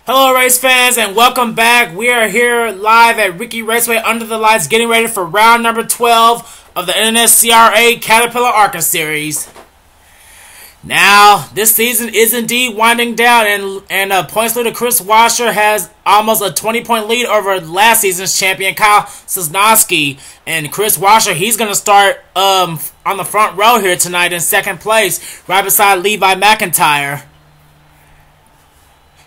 Hello race fans and welcome back. We are here live at Riki Raceway under the lights getting ready for round number 12 of the NNSCRA Caterpillar ARCA series. Now, this season is indeed winding down and points leader Kris Wascher has almost a 20-point lead over last season's champion Kyle Sosnoski. And Kris Wascher, he's going to start on the front row here tonight in second place, right beside Levi McIntyre.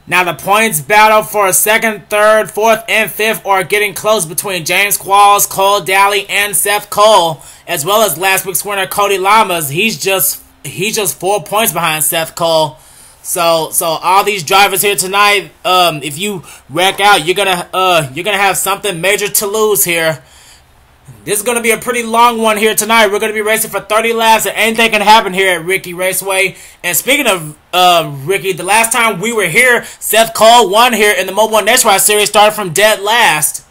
Now the points battle for second, third, fourth, and fifth are getting close between James Qualls, Cole Dalley, and Seth Cole, as well as last week's winner Cody Llamas. He's just 4 points behind Seth Cole. So all these drivers here tonight, if you wreck out, you're gonna have something major to lose here. This is going to be a pretty long one here tonight. We're going to be racing for 30 laps, and anything can happen here at Riki Raceway. And speaking of Riki, the last time we were here, Seth Cole won here in the Mobile Nationwide Series, started from dead last.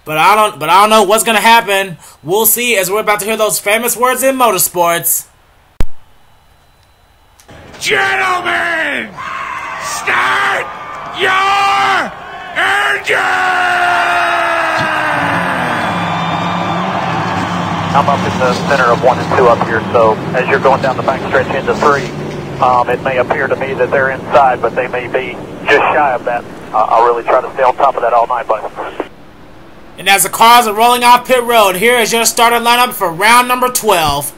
But I don't know what's going to happen. We'll see as we're about to hear those famous words in motorsports. Gentlemen, start your engine! I'm up in the center of 1 and 2 up here, so as you're going down the back stretch into 3, it may appear to me that they're inside, but they may be just shy of that. I'll really try to stay on top of that all night, buddy. And as the cars are rolling off pit road, here is your starter lineup for round number 12.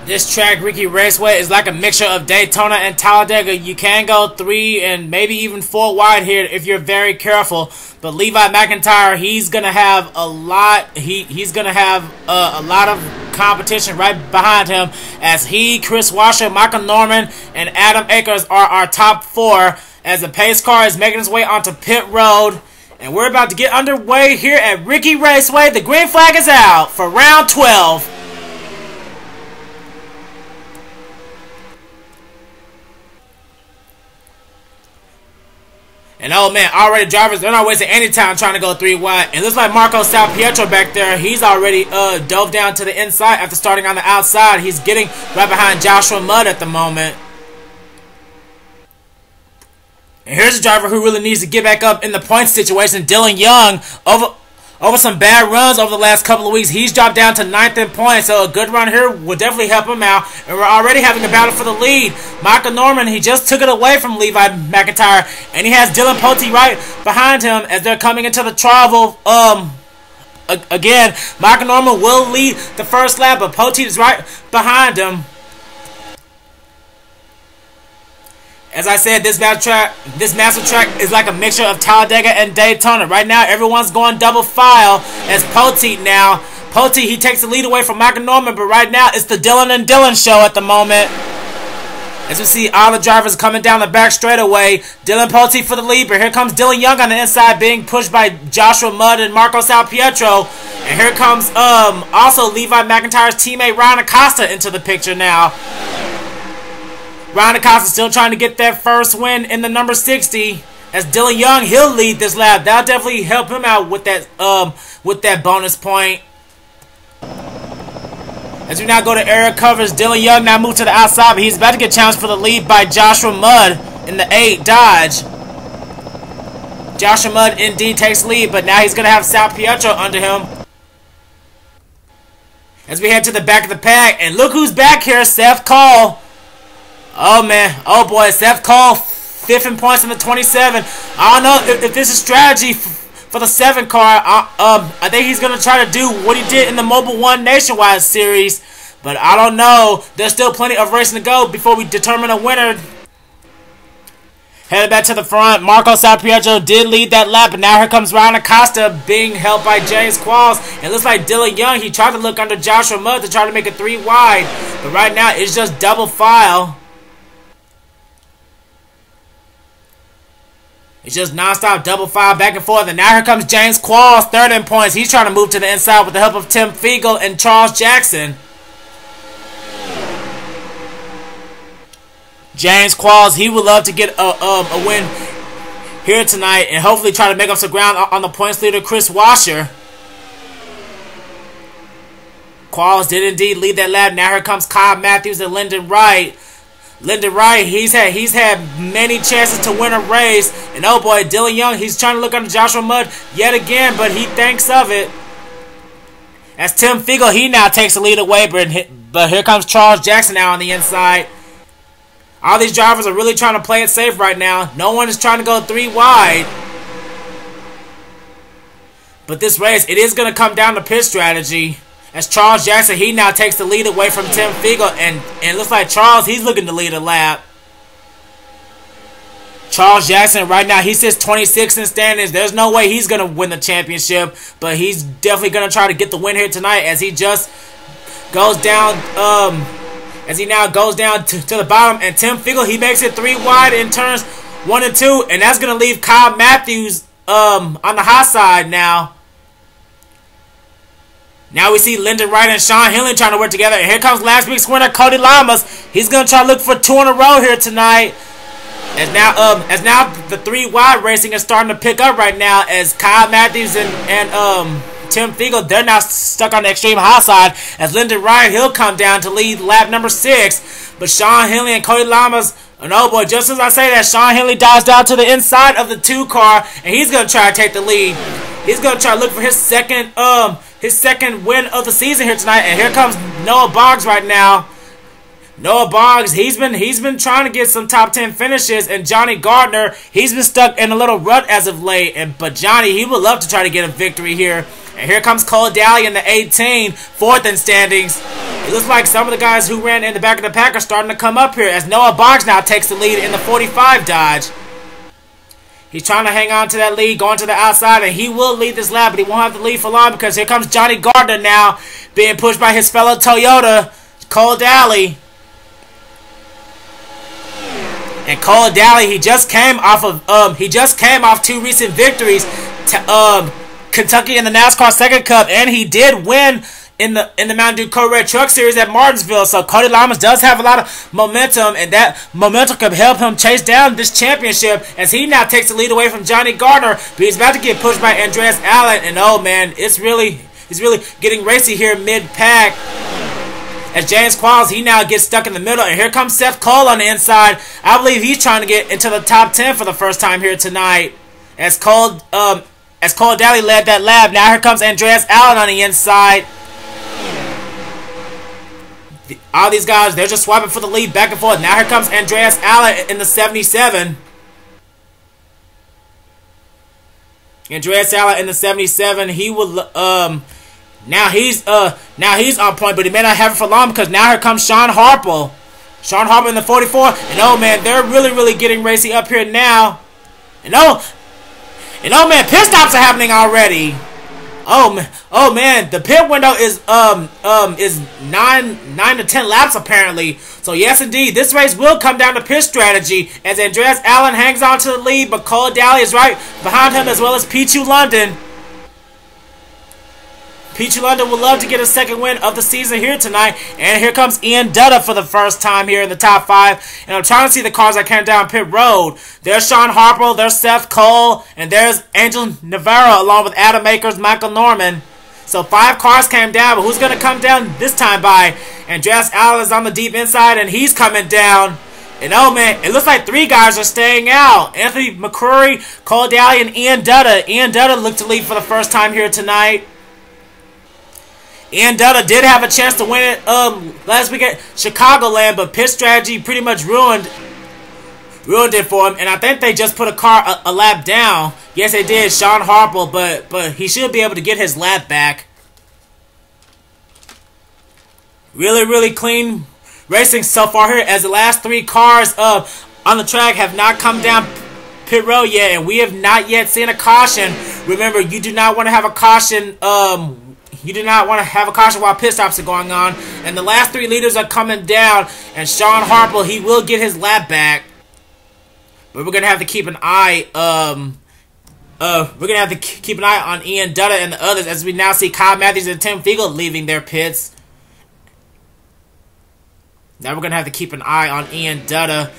This track, Riki Raceway, is like a mixture of Daytona and Talladega. You can go 3 and maybe even 4 wide here if you're very careful. But Levi McIntyre, he's gonna have a lot. He's gonna have a lot of competition right behind him, as Kris Wascher, Michael Norman, and Adam Akers are our top 4. As the pace car is making its way onto pit road, and we're about to get underway here at Riki Raceway. The green flag is out for round 12. And oh man, already drivers, they're not wasting any time trying to go 3 wide. And looks like Marco Salpietro back there, he's already dove down to the inside after starting on the outside. He's getting right behind Joshua Mudd at the moment. And here's a driver who really needs to get back up in the point situation, Dillon Young. Over some bad runs over the last couple of weeks, he's dropped down to 9th in points, so a good run here will definitely help him out. And we're already having a battle for the lead. Michael Norman, he just took it away from Levi McIntyre, and he has Dylan Pote right behind him as they're coming into the travel. Again, Michael Norman will lead the first lap, but Pote is right behind him. As I said, this master track is like a mixture of Talladega and Daytona. Right now, everyone's going double file as Pote now. Pote, he takes the lead away from Michael Norman, but right now, it's the Dillon and Dillon show at the moment. As we see all the drivers coming down the back straightaway. Dillon Pote for the lead, but here comes Dillon Young on the inside being pushed by Joshua Mudd and Marco Salpietro. And here comes also Levi McIntyre's teammate Ryan Acosta into the picture now. Ryan Acosta still trying to get that first win in the number 60. As Dillon Young, he'll lead this lap. That'll definitely help him out with that bonus point. As we now go to area covers, Dillon Young now moved to the outside, but he's about to get challenged for the lead by Joshua Mudd in the 8 Dodge. Joshua Mudd indeed takes lead, but now he's going to have Salpietro under him. As we head to the back of the pack, and look who's back here, Seth Cole. Oh man, oh boy, Seth Cole 5th in points in the 27. I don't know if this is strategy for the 7 car. I think he's going to try to do what he did in the Mobile 1 Nationwide Series. But I don't know. There's still plenty of racing to go before we determine a winner. Headed back to the front, Marco Salpietro did lead that lap, but now here comes Ryan Acosta being helped by James Qualls. It looks like Dillon Young, he tried to look under Joshua Mudd to try to make it 3 wide, but right now it's just double file. It's just non-stop double file back and forth, and now here comes James Qualls, 3rd in points. He's trying to move to the inside with the help of Tim Fiegel and Charles Jackson. James Qualls, he would love to get a win here tonight and hopefully try to make up some ground on the points leader, Kris Wascher. Qualls did indeed lead that lap. Now here comes Kyle Matthews and Lyndon Wright. Lyndon Wright, he's had many chances to win a race. And oh boy, Dillon Young, he's trying to look under Joshua Mudd yet again, but he thinks of it. As Tim Fiegel, he now takes the lead away, but here comes Charles Jackson now on the inside. All these drivers are really trying to play it safe right now. No one is trying to go 3 wide. But this race, it is going to come down to pit strategy. As Charles Jackson, he now takes the lead away from Tim Fiegel. And it looks like Charles, he's looking to lead a lap. Charles Jackson, right now, he sits 26 in standings. There's no way he's going to win the championship. But he's definitely going to try to get the win here tonight as he just goes down... As he now goes down to the bottom, and Tim Fiegel, he makes it 3 wide in turns 1 and 2, and that's going to leave Kyle Matthews on the high side now. Now we see Lyndon Wright and Shawn Henley trying to work together, and here comes last week's winner, Cody Llamas. He's going to try to look for 2 in a row here tonight. As now the 3 wide racing is starting to pick up right now, as Kyle Matthews and Tim Fiegel, they're now stuck on the extreme high side. As Lyndon Wright, he'll come down to lead lap number 6. But Shawn Henley and Cody Llamas, and oh boy, just as I say that, Shawn Henley dives down to the inside of the 2 car, and he's going to try to take the lead. He's going to try to look for his second win of the season here tonight. And here comes Noah Boggs right now. Noah Boggs, he's been trying to get some top 10 finishes, and Johnny Gardner, he's been stuck in a little rut as of late. But Johnny, he would love to try to get a victory here. And here comes Cole Dalley in the 18, 4th in standings. It looks like some of the guys who ran in the back of the pack are starting to come up here, as Noah Boggs now takes the lead in the 45 Dodge. He's trying to hang on to that lead, going to the outside, and he will lead this lap, but he won't have to lead for long because here comes Johnny Gardner now, being pushed by his fellow Toyota, Cole Dalley. And Cole Dalley, he just came off 2 recent victories to Kentucky in the NASCAR Second Cup, and he did win in the Mountain Dew Code Red Truck Series at Martinsville. So Cody Llamas does have a lot of momentum, and that momentum could help him chase down this championship as he now takes the lead away from Johnny Gardner, but he's about to get pushed by Andreas Allen. And oh man, it's really getting racy here mid-pack. As James Qualls, he now gets stuck in the middle, and here comes Seth Cole on the inside. I believe he's trying to get into the top 10 for the first time here tonight. As Cole Dalley led that lap, now here comes Andreas Allen on the inside. All these guys, they're just swapping for the lead back and forth. Now here comes Andreas Allen in the 77. Andreas Allen in the 77. He will now he's on point, but he may not have it for long because now here comes Shawn Harple. Shawn Harple in the 44. And oh man, they're really getting racy up here now. And oh man, pit stops are happening already. Oh man, the pit window is 9 to 10 laps apparently. So yes indeed, this race will come down to pit strategy as Andreas Allen hangs on to the lead, but Cole Dalley is right behind him, as well as Pichu London. Pichu London would love to get a second win of the season here tonight. And here comes Ian Dutta for the first time here in the top 5. And I'm trying to see the cars that came down pit road. There's Shawn Harple, there's Seth Cole, and there's Angel Navarro along with Adam Akers, Michael Norman. So 5 cars came down, but who's going to come down this time by? Andreas Allen is on the deep inside, and he's coming down. And oh man, it looks like 3 guys are staying out. Anthony McCrury, Cole Dalley, and Ian Dutta. Ian Dutta looked to lead for the first time here tonight. Ian Dutta did have a chance to win it last week at Chicagoland, but pit strategy pretty much ruined ruined it for him, and I think they just put a car a lap down. Yes, they did, Shawn Harple, but he should be able to get his lap back. Really, really clean racing so far here, as the last 3 cars on the track have not come down pit road yet, and we have not yet seen a caution. Remember, you do not want to have a caution. You do not want to have a caution while pit stops are going on. And the last 3 leaders are coming down, and Shawn Harple, he will get his lap back. But we're gonna have to keep an eye. We're gonna have to keep an eye on Ian Dutta and the others, as we now see Kyle Matthews and Tim Fiegel leaving their pits. Now we're gonna have to keep an eye on Ian Dutta,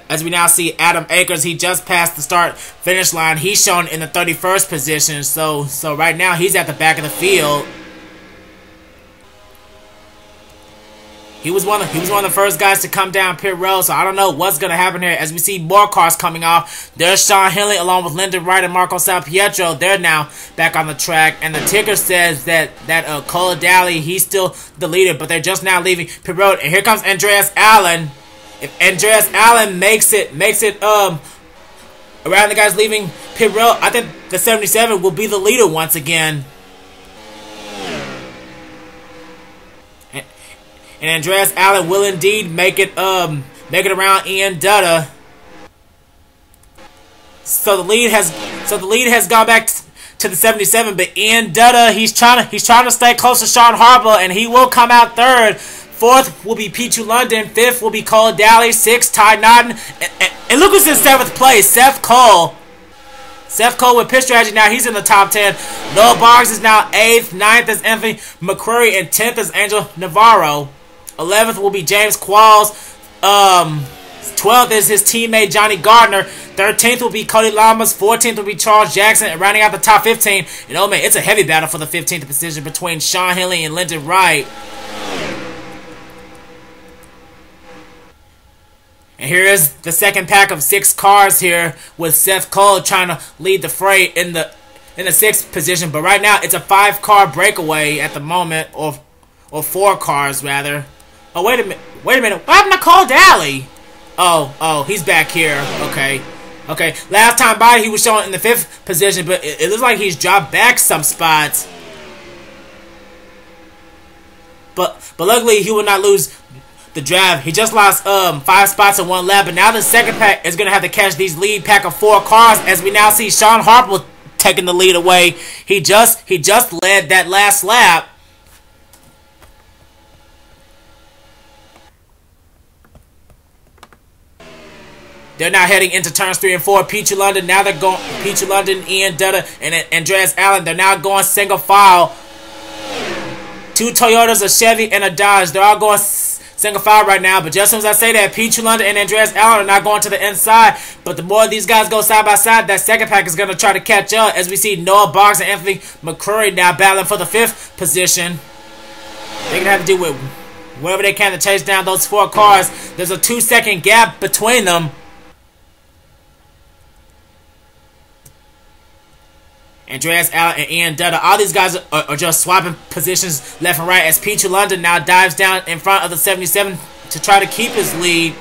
as we now see Adam Akers. He just passed the start-finish line. He's shown in the 31st position. So right now he's at the back of the field. He was one of the first guys to come down pit road. So I don't know what's gonna happen here, as we see more cars coming off. There's Shawn Henley along with Lyndon Wright and Marco Salpietro. They're now back on the track, and the ticker says that Cole Dalley, he's still the leader, but they're just now leaving pit road. And here comes Andreas Allen. If Andreas Allen makes it around the guys leaving pit road, I think the 77 will be the leader once again. And Andreas Allen will indeed make it around Ian Dutta. So the lead has gone back to the 77, but Ian Dutta, he's trying to stay close to Shawn Harple, and he will come out 3rd. 4th will be Pichu London. 5th will be Cole Dalley. 6th, Ty Naughton. And look who's in 7th place, Seth Cole. Seth Cole with pit strategy now. He's in the top 10. Noah Boggs is now 8th. 9th is Anthony McCrury. And 10th is Angel Navarro. 11th will be James Qualls. 12th is his teammate Johnny Gardner. 13th will be Cody Llamas. 14th will be Charles Jackson. And rounding out the top 15. And oh man, it's a heavy battle for the 15th position between Shawn Henley and Lyndon Wright. And here is the second pack of 6 cars here, with Seth Cole trying to lead the fray in the 6th position. But right now it's a 5-car breakaway at the moment, or 4 cars rather. Oh wait a minute! What happened to Cole Dalley? Oh, he's back here. Okay. Last time by he was showing in the 5th position, but it looks like he's dropped back some spots. But luckily he will not lose the drive. He just lost 5 spots in 1 lap, but now the second pack is gonna have to catch these lead pack of 4 cars, as we now see Shawn Harple taking the lead away. He just led that last lap. They're now heading into turns 3 and 4. Pichu London, now they're going Pichu London, Ian Dutta, and Andreas Allen. They're now going single file. 2 Toyotas, a Chevy, and a Dodge. They're all going single file right now. But just as I say that, Pichu London and Andreas Allen are not going to the inside. But the more these guys go side by side, that second pack is going to try to catch up, as we see Noah Boggs and Anthony McCrury now battling for the 5th position. They're going to have to do with whatever they can to chase down those 4 cars. There's a 2-second gap between them. Andreas Allen and Ian Dutta, all these guys are just swapping positions left and right, as Pichu London now dives down in front of the 77 to try to keep his lead.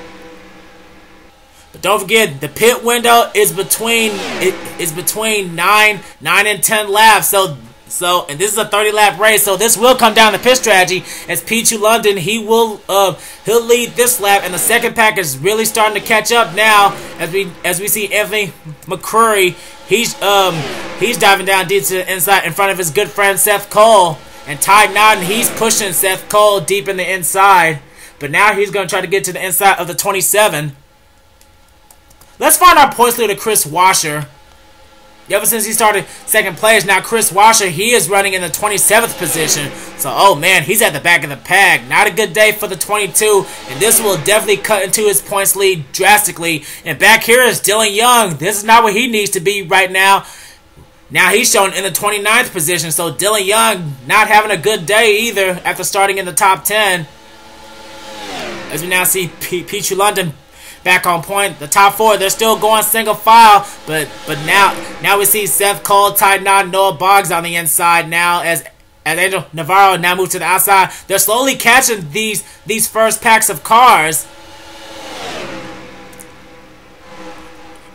But don't forget, the pit window is between 9 and 10 laps. And this is a 30-lap race, so this will come down to pit strategy, as Pichu London, he'll lead this lap, and the second pack is really starting to catch up now, as we see Anthony McCrury. He's diving down deep to the inside in front of his good friend Seth Cole, and Ty Naughton, he's pushing Seth Cole deep in the inside, but now he's going to try to get to the inside of the 27. Let's find our points leader, Kris Wascher. Ever since he started second place, now Kris Wascher, he is running in the 27th position. So, oh man, he's at the back of the pack. Not a good day for the 22, and this will definitely cut into his points lead drastically. And back here is Dillon Young. This is not where he needs to be right now. Now he's shown in the 29th position, so Dillon Young not having a good day either after starting in the top 10. As we now see Pichu London back on point. The top 4, they're still going single file, but now we see Seth Cole, Ty Naughton, Noah Boggs on the inside now, as Angel Navarro now moves to the outside. They're slowly catching these first packs of cars.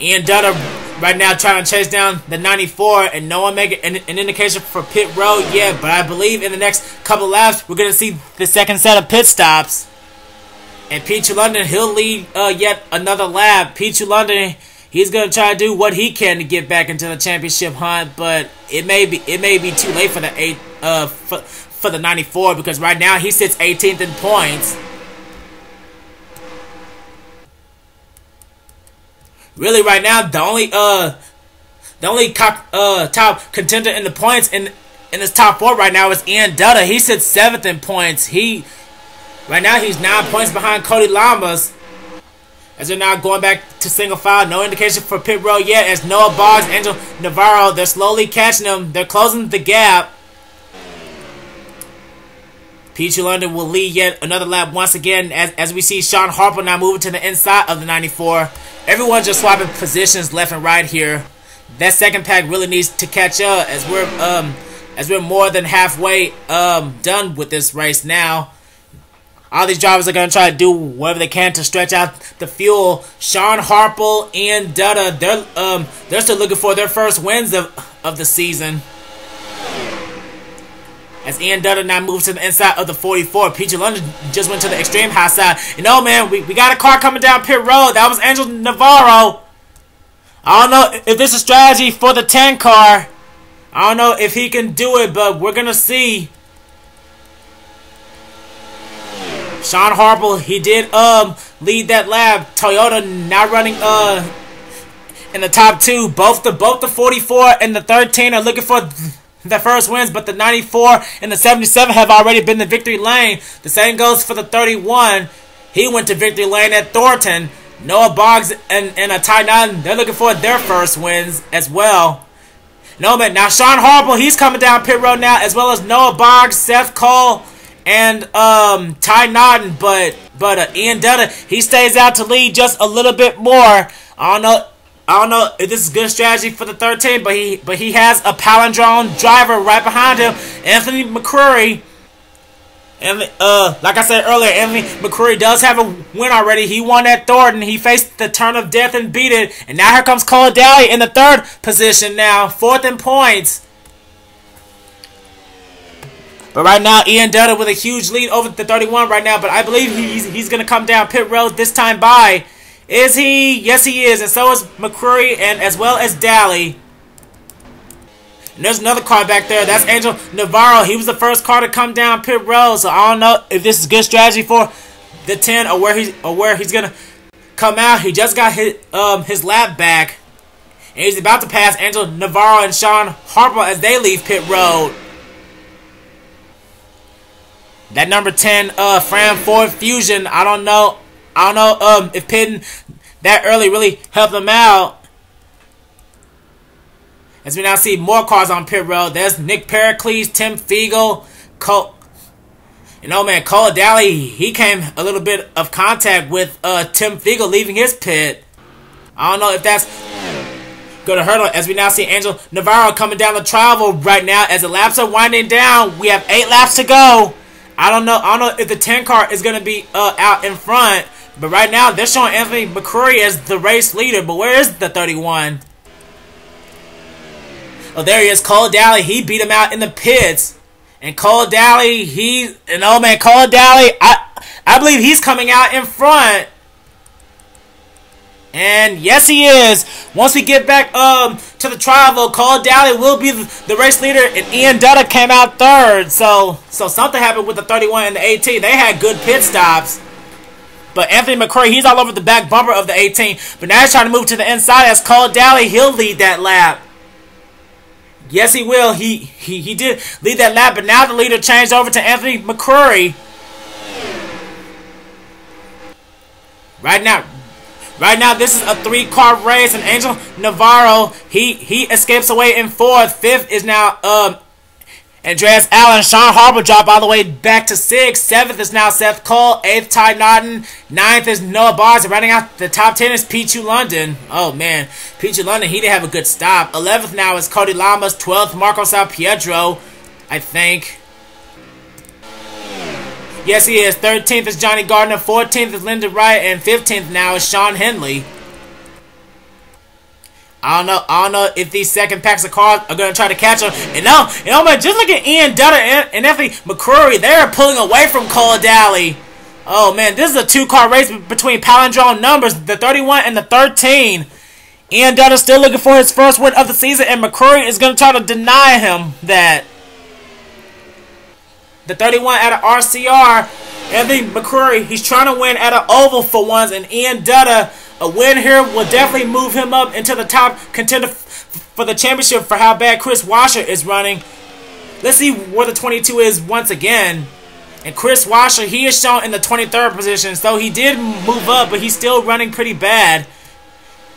Ian Dutta right now trying to chase down the 94, and no one making an indication for pit road yet, but I believe in the next couple laps we're going to see the second set of pit stops. And Pichu London, he'll lead yet another lap. Pichu London, he's going to try to do what he can to get back into the championship hunt, but it may be too late for the for the 94, because right now he sits 18th in points. Really, right now, the only top contender in the points in his top 4 right now is Ian Dutta. He sits 7th in points. Right now he's 9 points behind Cody Llamas. As they're now going back to single file, no indication for pit road yet. As Noah Boggs, Angel Navarro, they're slowly catching them. They're closing the gap. Pichu London will lead yet another lap once again as we see Shawn Harple now moving to the inside of the 94. Everyone's just swapping positions left and right here. That second pack really needs to catch up as we're more than halfway done with this race now. All these drivers are going to try to do whatever they can to stretch out the fuel. Shawn Harple, Ian Dutta, they're still looking for their first wins of the season. As Ian Dutta now moves to the inside of the 44. Pichu London just went to the extreme high side. And oh man, we got a car coming down pit road. That was Angel Navarro. I don't know if this is strategy for the 10 car. I don't know if he can do it, but we're going to see. Shawn Harple, he did lead that lap. Toyota now running in the top 2. Both the 44 and the 13 are looking for the first wins, but the 94 and the 77 have already been the victory lane. The same goes for the 31. He went to victory lane at Thornton. Noah Boggs and R Ty Naughton, they're looking for their first wins as well. No man, now Shawn Harple, he's coming down pit road now, as well as Noah Boggs, Seth Cole, and Ty Naughton, but Ian Dutta, he stays out to lead just a little bit more. I don't know if this is good strategy for the 13, but he has a palindrome driver right behind him, Anthony McCrury. And like I said earlier, Anthony McCrury does have a win already. He won at Thornton. He faced the turn of death and beat it. And now here comes Cole Dalley in the 3rd position now, 4th in points. But right now, Ian Dutta with a huge lead over the 31 right now. But I believe he's going to come down pit road this time by. Is he? Yes, he is. And so is McCrury and as well as Dalley. And there's another car back there. That's Angel Navarro. He was the first car to come down pit road. So I don't know if this is good strategy for the 10 or where he's going to come out. He just got his lap back. And he's about to pass Angel Navarro and Shawn Harple as they leave pit road. That number 10 Fram Ford Fusion, I don't know if pitting that early really helped them out. As we now see more cars on pit road. There's Nick Pericles, Tim Fiegel, Cole. You know, man, Cole Dalley, he came a little bit of contact with Tim Fiegel leaving his pit. I don't know if that's going to hurt him. As we now see Angel Navarro coming down the travel right now as the laps are winding down. We have 8 laps to go. I don't know if the 10 car is going to be out in front. But right now, they're showing Anthony McCrury as the race leader. But where is the 31? Oh, there he is. Cole Dalley. He beat him out in the pits. And Cole Dalley, Cole Dalley, I believe he's coming out in front. And yes, he is. Once we get back to the travel, Cole Dalley will be the race leader, and Ian Dutta came out 3rd. So something happened with the 31 and the 18. They had good pit stops. But Anthony McCrury, he's all over the back bumper of the 18. But now he's trying to move to the inside as Cole Dalley, he'll lead that lap. Yes, he will. He did lead that lap, but now the leader changed over to Anthony McCrury. Right now, this is a 3-car race, and Angel Navarro, he escapes away in 4th. 5th is now Andreas Allen. Shawn Harple dropped all the way back to 6th. 7th is now Seth Cole. 8th, Ty Naughton. 9th is Noah Boggs. Running out the top 10 is Pichu London. Oh, man. Pichu London, he didn't have a good stop. 11th now is Cody Llamas. 12th, Marco Salpietro, I think. Yes, he is. 13th is Johnny Gardner. 14th is Linda Wright. And 15th now is Shawn Henley. I don't know if these second packs of cars are gonna try to catch him. And no, man, just look at Ian Dutta and Anthony McCrury. They're pulling away from Cole Dalley. Oh man, this is a 2-car race between palindrome numbers, the 31 and the 13. Ian Dutta still looking for his first win of the season, and McCrury is gonna try to deny him that. The 31 out of RCR, Anthony McCrury, he's trying to win at an oval for once, and Ian Dutta, a win here will definitely move him up into the top contender for the championship for how bad Kris Wascher is running. Let's see where the 22 is once again. And Kris Wascher, he is shown in the 23rd position, so he did move up, but he's still running pretty bad.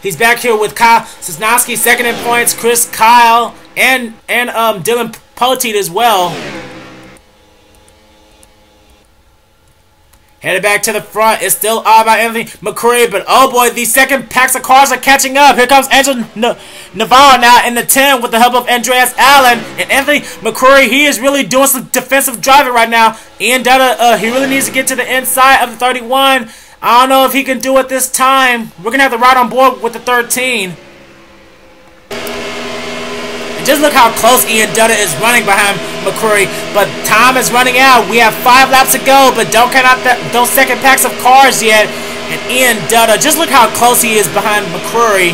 He's back here with Kyle Sosnoski, second in points, Kyle, and Dylan Poteet as well. Headed back to the front. It's still all about Anthony McCrury, but oh boy, these second packs of cars are catching up. Here comes Angel Navarro now in the 10 with the help of Andreas Allen. And Anthony McCrury, he is really doing some defensive driving right now. Ian Dutta, he really needs to get to the inside of the 31. I don't know if he can do it this time. We're going to have to ride on board with the 13. Just look how close Ian Dutta is running behind McCrury. But time is running out. We have 5 laps to go, but don't count out those second packs of cars yet. And Ian Dutta, just look how close he is behind McCrury.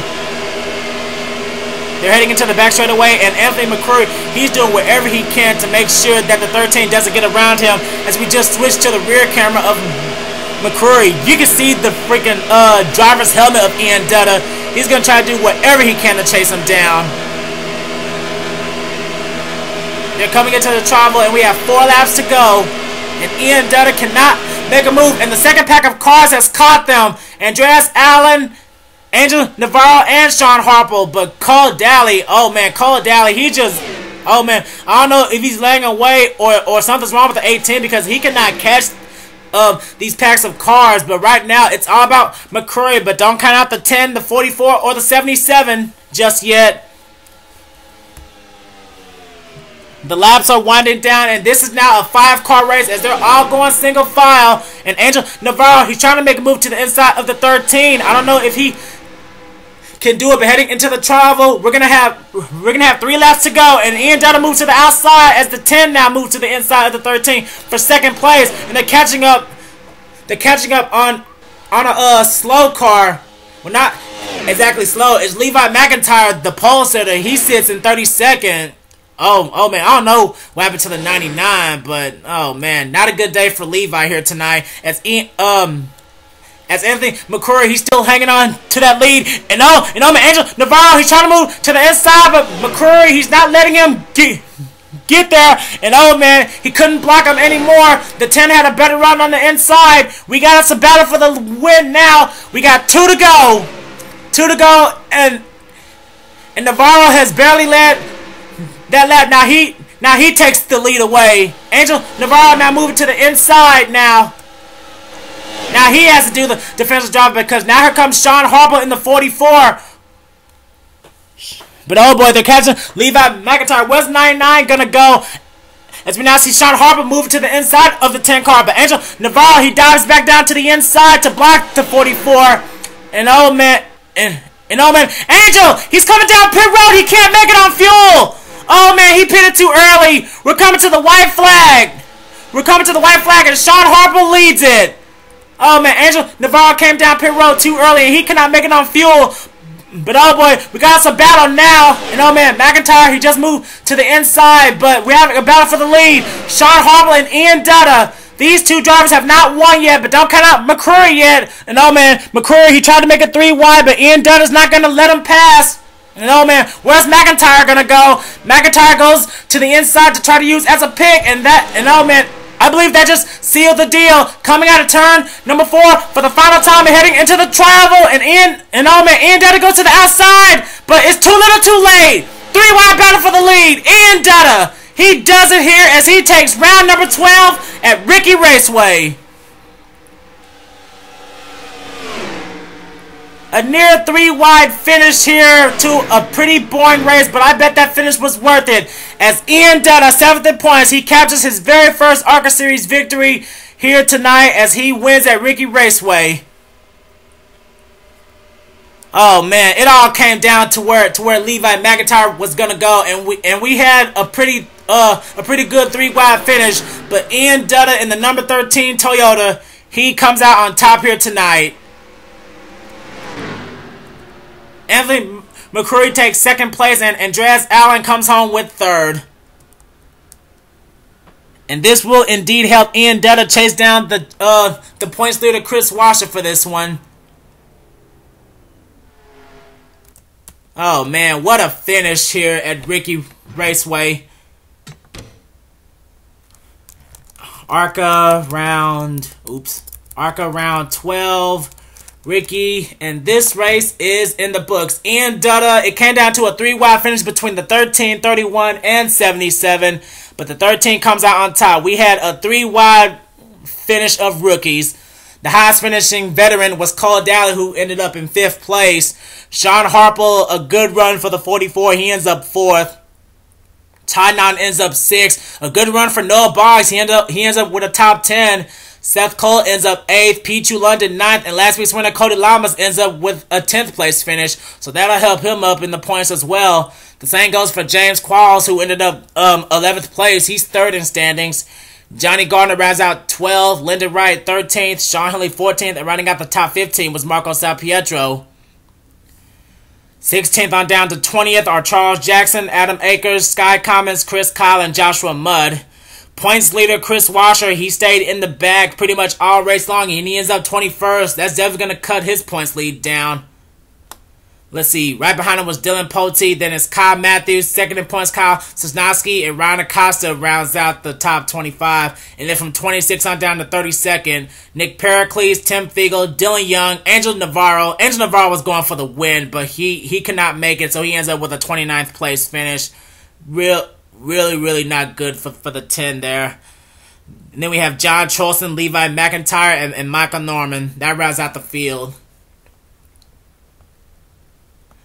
They're heading into the back straightaway, and Anthony McCrury, he's doing whatever he can to make sure that the 13 doesn't get around him. As we just switch to the rear camera of McCrury, you can see the freaking driver's helmet of Ian Dutta. He's going to try to do whatever he can to chase him down. They're coming into the travel, and we have 4 laps to go. And Ian Dutta cannot make a move. And the second pack of cars has caught them. Andreas Allen, Angel Navarro, and Shawn Harple. But Cole Dalley, oh man, Cole Dalley, he just, oh man, I don't know if he's laying away or something's wrong with the 18 because he cannot catch these packs of cars. But right now, it's all about McCrury. But don't count out the 10, the 44, or the 77 just yet. The laps are winding down, and this is now a 5-car race as they're all going single file. And Angel Navarro, he's trying to make a move to the inside of the 13. I don't know if he can do it, but heading into the travel, we're gonna have 3 laps to go, and Ian Dutta moves to the outside as the 10 now moves to the inside of the 13 for second place, and they're catching up. They're catching up on a slow car. Well, not exactly slow. It's Levi McIntyre, the pole sitter. He sits in 32nd. Oh man, I don't know what happened to the 99, but oh man, not a good day for Levi here tonight. As Anthony McCrury, he's still hanging on to that lead, and man, Angel Navarro, he's trying to move to the inside, but McCrury, he's not letting him get there, and oh man, he couldn't block him anymore. The 10 had a better run on the inside. We got us a battle for the win now. We got 2 to go, and Navarro has barely led that lap. Now he takes the lead away. Angel Navarro now moving to the inside now. Now he has to do the defensive job because now here comes Shawn Harple in the 44. But oh boy, they're catching Levi McIntyre. Where's 99 gonna go? As we now see Shawn Harple moving to the inside of the 10 car. But Angel Navarro, he dives back down to the inside to block the 44. And oh man, Angel, he's coming down pit road. He can't make it on fuel. Oh man, he pitted too early. We're coming to the white flag. And Shawn Harple leads it. Oh man, Angel Navarro came down pit road too early and he cannot make it on fuel. But oh boy, we got some battle now. And oh man, McIntyre, he just moved to the inside, but we're having a battle for the lead. Shawn Harple and Ian Dutta. These 2 drivers have not won yet, but don't count out McCrury yet. And oh man, McCrury, he tried to make it 3 wide, but Ian Dutta's not going to let him pass. And oh man, where's McIntyre gonna go? McIntyre goes to the inside to try to use as a pick, and oh man, I believe that just sealed the deal. Coming out of turn number 4 for the final time and heading into the travel, and oh man, Ian Dutta goes to the outside, but it's too little too late. 3 wide battle for the lead. Ian Dutta, he does it here as he takes round number 12 at Riki Raceway. A near 3 wide finish here to a pretty boring race, but I bet that finish was worth it. As Ian Dutta, 7th in points, he captures his very first ARCA Series victory here tonight as he wins at Riki Raceway. Oh man, it all came down to where Levi McIntyre was gonna go, and we had a pretty good 3 wide finish. But Ian Dutta in the number 13 Toyota, he comes out on top here tonight. Anthony McCrury takes second place, and Andreas Allen comes home with third. And this will indeed help Ian Dutta chase down the points leader Kris Wascher for this one. Oh man, what a finish here at Riki Raceway. ARCA round 12. Riki, and this race is in the books. Ian Dutta, it came down to a 3 wide finish between the 13, 31, and 77, but the 13 comes out on top. We had a 3 wide finish of rookies. The highest finishing veteran was Cole Dalley, who ended up in 5th place. Shawn Harple, a good run for the 44. He ends up 4th. Ty Naughton ends up 6th. A good run for Noah Boggs. He ends up with a top 10. Seth Cole ends up 8th. Pichu London 9th. And last week's winner, Cody Llamas, ends up with a 10th place finish. So that'll help him up in the points as well. The same goes for James Qualls, who ended up 11th place. He's 3rd in standings. Johnny Gardner rounds out 12th. Lyndon Wright 13th. Shawn Henley 14th. And rounding out the top 15 was Marco Salpietro. 16th on down to 20th are Charles Jackson, Adam Akers, Sky Commons, Chris Kyle, and Joshua Mudd. Points leader Kris Wascher, he stayed in the back pretty much all race long, and he ends up 21st. That's definitely going to cut his points lead down. Let's see. Right behind him was Dylan Pote. Then it's Kyle Matthews. Second in points, Kyle Sosnoski. And Ryan Acosta rounds out the top 25. And then from 26 on down to 32nd, Nick Pericles, Tim Fiegel, Dillon Young, Angel Navarro. Angel Navarro was going for the win, but he could not make it, so he ends up with a 29th place finish. Really not good for the 10 there. And then we have John Cholson, Levi McIntyre, and Michael Norman. That rounds out the field.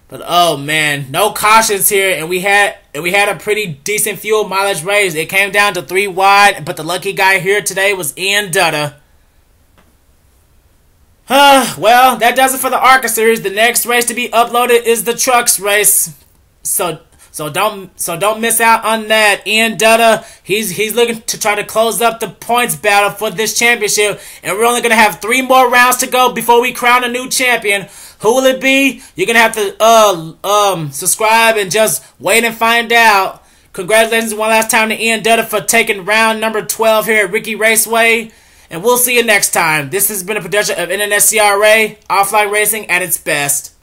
But oh man, no cautions here, and we had a pretty decent fuel mileage race. It came down to 3 wide, but the lucky guy here today was Ian Dutta. Well, that does it for the ARCA series. The next race to be uploaded is the trucks race. So don't miss out on that. Ian Dutta, he's looking to try to close up the points battle for this championship, and we're only gonna have 3 more rounds to go before we crown a new champion. Who will it be? You're gonna have to subscribe and just wait and find out. Congratulations one last time to Ian Dutta for taking round number 12 here at Riki Raceway, and we'll see you next time. This has been a production of NNSCRA, offline racing at its best.